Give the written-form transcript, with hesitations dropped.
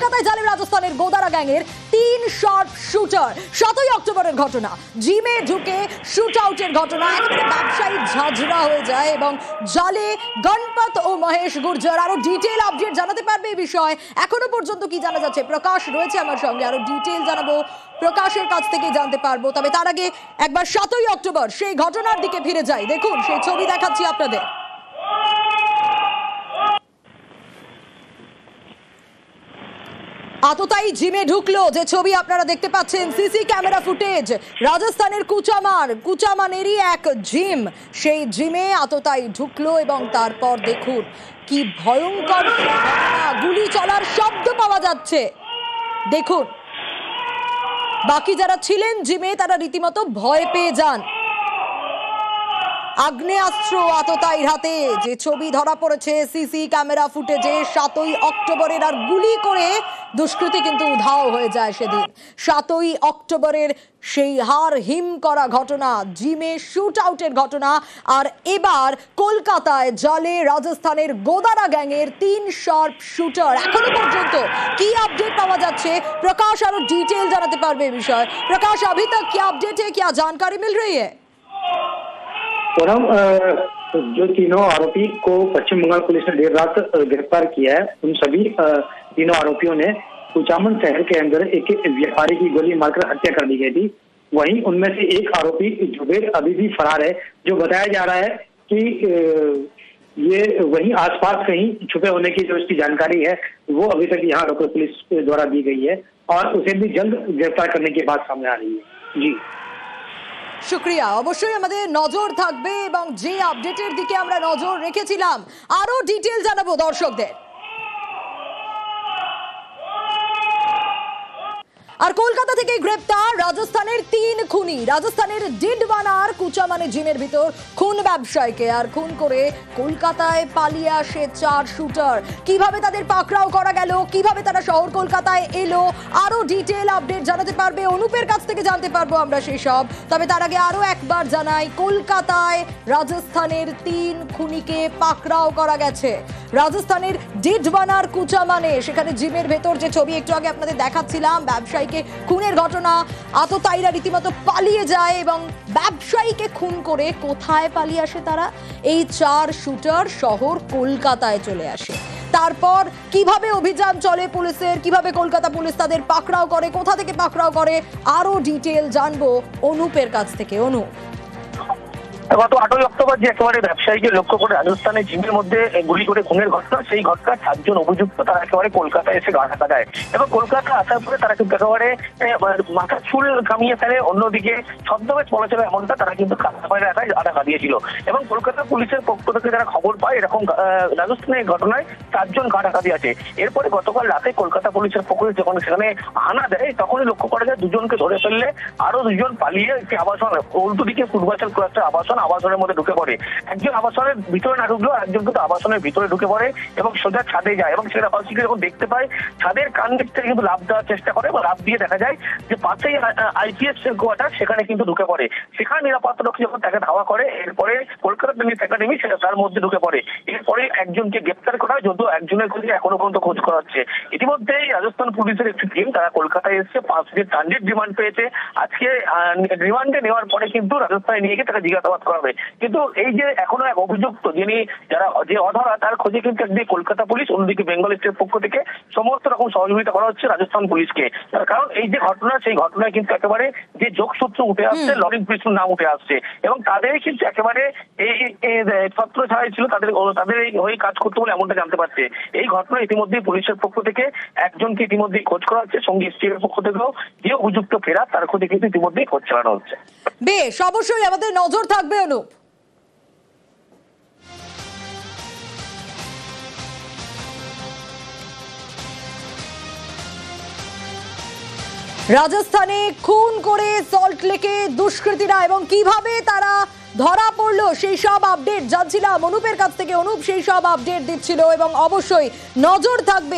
কলকাতায় জালে রাজস্থানের গোদারা গ্যাংয়ের 3 শার্প শুটার। 7ই অক্টোবরের ঘটনা, জিমে ঢুকে শুট আউটের ঘটনা। একেবারে ব্যবসায়ী ঝাঁঝরা হয়ে যায় এবং জালে গণপত ও মহেশ গুর্জর। আরো ডিটেইল আপডেট জানাতে পারবে এই বিষয় এখনো পর্যন্ত কি জানা যাচ্ছে? প্রকাশ রয়েছে আমার সঙ্গে, আরো ডিটেইল জানাবো, প্রকাশের কাছ থেকে জানতে পারবো। তবে তার আগে একবার 7ই অক্টোবর সেই ঘটনার দিকে ফিরে যাই। দেখুন সেই ছবি দেখাচ্ছি আপনাদের। আততাই জিমে ঢুকলো, যে ছবি আপনারা দেখতে পাচ্ছেন, সিসি ক্যামেরা ফুটেজ। রাজস্থানের কুচামানেরই এক জিম, সেই জিমে আততাই ঢুকলো এবং তারপর দেখুন কি ভয়ঙ্কর ঘটনা, গুলি চলার শব্দ পাওয়া যাচ্ছে। দেখুন বাকি যারা ছিলেন জিমে তারা রীতিমতো ভয় পেয়ে যান। আগ্নেয়াস্ত্র আততায়ীর হাতে, যে ছবি ধরা পড়েছে সিসি ক্যামেরা ফুটেজে 7ই অক্টোবরের। আর গুলি করে দুষ্কৃতী কিন্তু উধাও হয়ে যায় সেদিন। 7ই অক্টোবরের সেই হার হিম করা ঘটনা, জিমে শুট আউটের ঘটনা। আর এবার কলকাতায় জালে রাজস্থানের গোদারা গ্যাংয়ের 3 শার্প শুটার। এখনো পর্যন্ত কি আপডেট পাওয়া যাচ্ছে? প্রকাশ আরো ডিটেল জানাতে পারবে এই বিষয়। প্রকাশ, अभी तक क्या अपडेट है, क्या जानकारी मिल रही है? पूनम, जो तीनों आरोपी को पश्चिम बंगाल पुलिस ने देर रात गिरफ्तार किया है, उन सभी तीनों आरोपियों ने कुचामन शहर के अंदर एक व्यापारी की गोली मारकर हत्या कर दी गई थी। वहीं उनमें से एक आरोपी जुबेर अभी भी फरार है। जो बताया जा रहा है कि ये वहीं आसपास कहीं छुपे होने की जो इसकी जानकारी है वो अभी तक यहाँ लोकल पुलिस द्वारा दी गई है और उसे भी जल्द गिरफ्तार करने की बात सामने आ रही है। जी শুক্রিয়া। অবশ্যই আমাদের নজর থাকবে এবং যে আপডেটের দিকে আমরা নজর রেখেছিলাম আরো ডিটেইল জানাবো দর্শকদের। আর কলকাতা থেকে গ্রেপ্তার রাজস্থানের 3 খুনি। রাজস্থানের ডিডওয়ানার কুচামানে জিমের ভিতর খুন ব্যবসায়ীকে, আর খুন করে কলকাতায় পালিয়ে আসে 4 শুটার। কিভাবে তাদের পাকড়াও করা গেল, কিভাবে তারা শহর কলকাতায় এলো, আরো ডিটেইল আপডেট জানাতে পারবে অনুপের কাছ থেকে, জানতে পারবো আমরা সেই সব। তবে তার আগে আরো একবার জানাই, কলকাতায় রাজস্থানের 3 খুনিকে পাকড়াও করা গেছে। রাজস্থানের ডিডওয়ানার কুচামানে, সেখানে জিমের ভেতর যে ছবি একটু আগে আপনাদের দেখাচ্ছিলাম, ব্যবসায়ীকে খুনের ঘটনা। আততায়ীরা রীতিমতো পালিয়ে যায় এবং ব্যবসায়ীকে খুন করে কোথায় পালিয়ে আসে তারা? এই 4 শুটার শহর কলকাতায় চলে আসে। তারপর কিভাবে অভিযান চলে পুলিশের, কিভাবে কলকাতা পুলিশ তাদের পাকড়াও করে, কোথা থেকে পাকড়াও করে, আরো ডিটেইল জানবো অনুপের কাছ থেকে। অনুপ, গত 8ই অক্টোবর যে একেবারে ব্যবসায়ীকে লক্ষ্য করে রাজস্থানের জিমের মধ্যে গুলি করে খুনের ঘটনা, সেই ঘটনার 7 জন অভিযুক্ত তারা একেবারে কলকাতায় এসে গা ঢাকা দেয় এবং কলকাতা আসার পরে তারা কিন্তু একেবারে মাথার চুল কামিয়ে ফেলে। অন্যদিকে ছদ্মবেশ বলা চলে এমনটা, তারা কিন্তু কাঁচাপাড়া এলাকায় গা ঢাকা দিয়েছিল এবং কলকাতা পুলিশের পক্ষ থেকে যারা খবর পায় এরকম রাজস্থানের ঘটনায় 4 জন গা ঢাকা দিয়ে আছে। এরপরে গতকাল রাতে কলকাতা পুলিশের পক্ষ থেকে যখন সেখানে হানা দেয় তখনই লক্ষ্য করা যায় 2 জনকে ধরে ফেললে আরো 2 জন পালিয়ে একটি আবাসন, উল্টো দিকে পূর্বাচল ক্লাস্টার আবাসনের মধ্যে ঢুকে পড়ে। একজন আবাসনের ভিতরে না ঢুকলো, একজন কিন্তু আবাসনের ভিতরে ঢুকে পড়ে এবং সোজা ছাদে যায় এবং সেটা বাসিকে যখন দেখতে পায় ছাদের কান দিক থেকে কিন্তু লাফ দেওয়ার চেষ্টা করে এবং লাফ দিয়ে দেখা যায় যে পাশেই আইপিএস কোয়ার্টার, সেখানে কিন্তু ঢুকে পড়ে। সেখানে নিরাপত্তারক্ষী যখন তাকে ধাওয়া করে, এরপরে কলকাতা পুলিশ একাডেমি সেটা তার মধ্যে ঢুকে পড়ে। এরপরে একজনকে গ্রেপ্তার করা হয়, যদিও একজনের খোঁজে এখনো পর্যন্ত খোঁজ করা হচ্ছে। ইতিমধ্যেই রাজস্থান পুলিশের একটি টিম তারা কলকাতায় এসেছে, 5 দিন ট্রানজিট রিমান্ড পেয়েছে। আজকে রিমান্ডে নেওয়ার পরে কিন্তু রাজস্থানে নিয়ে গিয়ে তাকে জিজ্ঞাসাবাদ করা হবে। কিন্তু এই যে এখনো এক অভিযুক্ত যে অধরা, তার খোঁজে কিন্তু একদিকে কলকাতা পুলিশ, অন্যদিকে বেঙ্গল স্টেটের পক্ষ থেকে সমস্ত রকম সহযোগিতা করা হচ্ছে রাজস্থান পুলিশকে। তার কারণ এই যে ঘটনা, সেই ঘটনায় কিন্তু একেবারে যে যোগসূত্র উঠে আসছে, লরিং পুলিশের নাম উঠে আসছে এবং তাদের কিন্তু একেবারে এই ছত্র ছাড়াই ছিল, তাদের হয়ে কাজ করতে বলে এমনটা জানতে পারছে। এই ঘটনা ইতিমধ্যেই পুলিশের পক্ষ থেকে একজনকে ইতিমধ্যেই খোঁজ করা হচ্ছে, সঙ্গে স্টেটের পক্ষ থেকেও যে অভিযুক্ত ফেরা তার খোঁজে কিন্তু ইতিমধ্যেই খোঁজ চালানো হচ্ছে। বেশ, অবশ্যই আমাদের নজর থাকবে অনুপ। রাজস্থানে খুন করে সল্টলেকে দুষ্কৃতীরা এবং কিভাবে তারা ধরা পড়লো সেই সব আপডেট জানছিলাম অনুপের কাছ থেকে। অনুপ সেই সব আপডেট দিচ্ছিল এবং অবশ্যই নজর থাকবে।